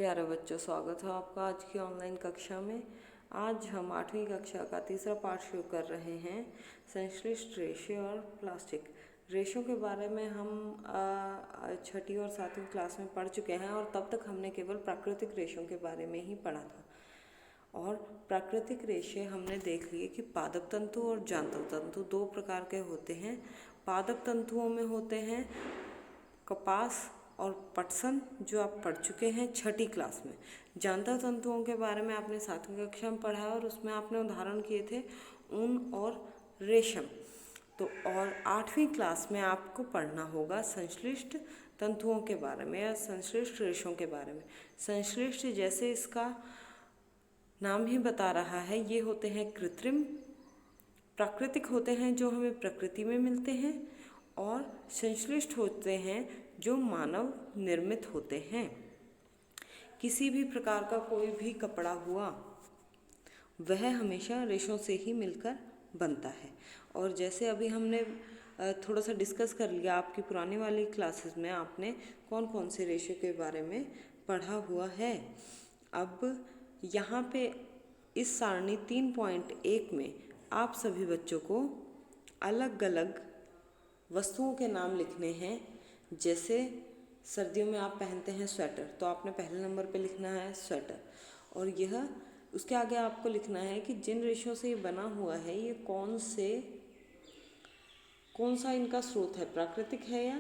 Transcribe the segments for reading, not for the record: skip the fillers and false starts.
प्यारे बच्चों, स्वागत है आपका आज की ऑनलाइन कक्षा में। आज हम 8वीं कक्षा का तीसरा पाठ शुरू कर रहे हैं। संश्लिष्ट रेशे और प्लास्टिक रेशों के बारे में हम छठी और 7वीं क्लास में पढ़ चुके हैं और तब तक हमने केवल प्राकृतिक रेशों के बारे में ही पढ़ा था। और प्राकृतिक रेशे हमने देख लिए कि पादप तंतु और जांतव तंतु दो प्रकार के होते हैं। पादप तंतुओं में होते हैं कपास और पटसन, जो आप पढ़ चुके हैं छठी क्लास में। जांतव तंतुओं के बारे में आपने 7वीं कक्षा में पढ़ा और उसमें आपने उदाहरण किए थे ऊन और रेशम। तो और 8वीं क्लास में आपको पढ़ना होगा संश्लिष्ट तंतुओं के बारे में या संश्लिष्ट रेशों के बारे में। संश्लिष्ट, जैसे इसका नाम ही बता रहा है, ये होते हैं कृत्रिम। प्राकृतिक होते हैं जो हमें प्रकृति में मिलते हैं, और संश्लिष्ट होते हैं जो मानव निर्मित होते हैं। किसी भी प्रकार का कोई भी कपड़ा हुआ वह हमेशा रेशों से ही मिलकर बनता है। और जैसे अभी हमने थोड़ा सा डिस्कस कर लिया, आपकी पुरानी वाली क्लासेस में आपने कौन कौन से रेशे के बारे में पढ़ा हुआ है। अब यहाँ पे इस सारणी 3.1 में आप सभी बच्चों को अलग अलग वस्तुओं के नाम लिखने हैं। जैसे सर्दियों में आप पहनते हैं स्वेटर, तो आपने पहले नंबर पे लिखना है स्वेटर। और यह उसके आगे आपको लिखना है कि जिन रेशों से ये बना हुआ है ये कौन सा इनका स्रोत है, प्राकृतिक है या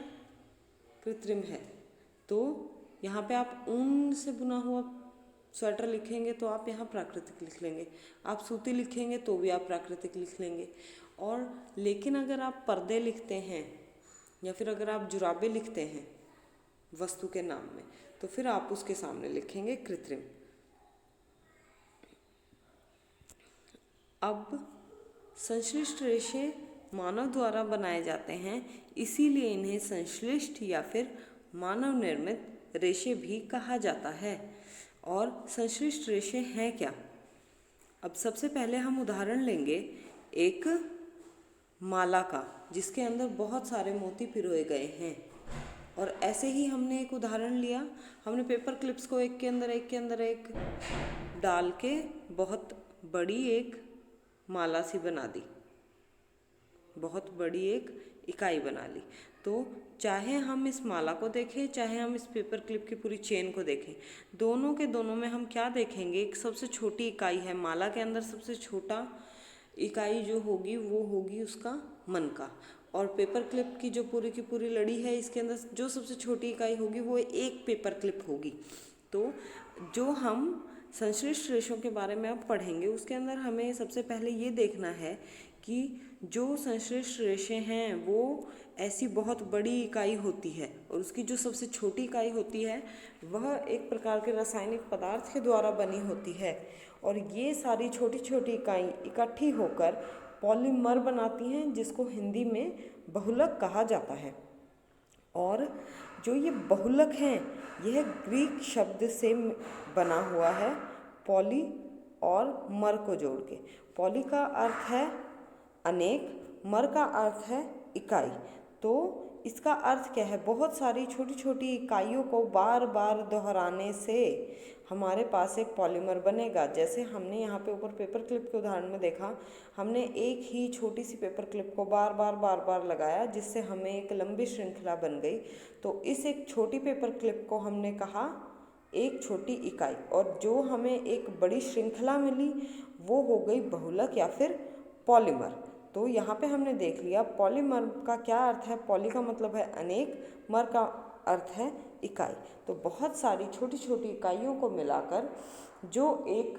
कृत्रिम है। तो यहाँ पे आप ऊन से बुना हुआ स्वेटर लिखेंगे तो आप यहाँ प्राकृतिक लिख लेंगे, आप सूती लिखेंगे तो भी आप प्राकृतिक लिख लेंगे। और लेकिन अगर आप पर्दे लिखते हैं या फिर अगर आप जुराबे लिखते हैं वस्तु के नाम में, तो फिर आप उसके सामने लिखेंगे कृत्रिम। अब संश्लिष्ट रेशे मानव द्वारा बनाए जाते हैं, इसीलिए इन्हें संश्लिष्ट या फिर मानव निर्मित रेशे भी कहा जाता है। और संश्लिष्ट रेशे हैं क्या? अब सबसे पहले हम उदाहरण लेंगे एक माला का, जिसके अंदर बहुत सारे मोती पिरोए गए हैं। और ऐसे ही हमने एक उदाहरण लिया, हमने पेपर क्लिप्स को एक के अंदर एक डाल के बहुत बड़ी एक माला सी बना दी, बहुत बड़ी एक इकाई बना ली। तो चाहे हम इस माला को देखें, चाहे हम इस पेपर क्लिप की पूरी चेन को देखें, दोनों में हम क्या देखेंगे, एक सबसे छोटी इकाई है। माला के अंदर सबसे छोटा इकाई जो होगी वो होगी उसका मन का, और पेपर क्लिप की जो पूरी की पूरी लड़ी है, इसके अंदर जो सबसे छोटी इकाई होगी वो एक पेपर क्लिप होगी। तो जो हम संश्लिष्ट रेशों के बारे में अब पढ़ेंगे, उसके अंदर हमें सबसे पहले ये देखना है कि जो संश्लिष्ट रेशे हैं वो ऐसी बहुत बड़ी इकाई होती है, और उसकी जो सबसे छोटी इकाई होती है वह एक प्रकार के रासायनिक पदार्थ के द्वारा बनी होती है। और ये सारी छोटी छोटी इकाई इकट्ठी होकर पॉलीमर बनाती हैं, जिसको हिंदी में बहुलक कहा जाता है। और जो ये बहुलक हैं, यह ग्रीक शब्द से बना हुआ है, पॉली और मर को जोड़ के। पॉली का अर्थ है अनेक, मर का अर्थ है इकाई। तो इसका अर्थ क्या है, बहुत सारी छोटी छोटी इकाइयों को बार बार दोहराने से हमारे पास एक पॉलीमर बनेगा। जैसे हमने यहाँ पे ऊपर पेपर क्लिप के उदाहरण में देखा, हमने एक ही छोटी सी पेपर क्लिप को बार बार लगाया, जिससे हमें एक लंबी श्रृंखला बन गई। तो इस एक छोटी पेपर क्लिप को हमने कहा एक छोटी इकाई, और जो हमें एक बड़ी श्रृंखला मिली वो हो गई बहुलक या फिर पॉलीमर। तो यहाँ पे हमने देख लिया पॉलीमर का क्या अर्थ है। पॉली का मतलब है अनेक, मर का अर्थ है इकाई। तो बहुत सारी छोटी छोटी इकाइयों को मिलाकर जो एक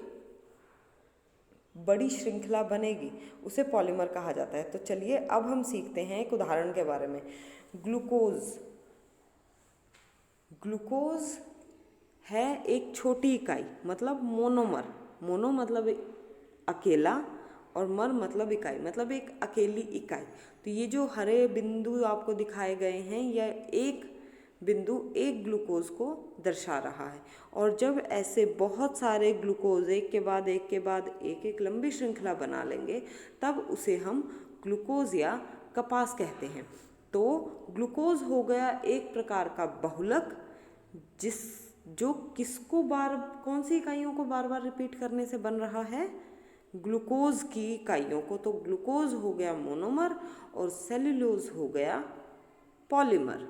बड़ी श्रृंखला बनेगी उसे पॉलीमर कहा जाता है। तो चलिए अब हम सीखते हैं एक उदाहरण के बारे में। ग्लूकोज है एक छोटी इकाई, मतलब मोनोमर। मोनो मतलब अकेला, और मर मतलब इकाई, मतलब एक अकेली इकाई। तो ये जो हरे बिंदु आपको दिखाए गए हैं, यह एक बिंदु एक ग्लूकोज को दर्शा रहा है। और जब ऐसे बहुत सारे ग्लूकोज एक के बाद एक लंबी श्रृंखला बना लेंगे, तब उसे हम ग्लूकोज या कपास कहते हैं। तो ग्लूकोज हो गया एक प्रकार का बहुलक, जो किसको कौन सी इकाइयों को बार बार रिपीट करने से बन रहा है? ग्लूकोज की इकाइयों को। तो ग्लूकोज हो गया मोनोमर और सेल्यूलोज हो गया पॉलीमर।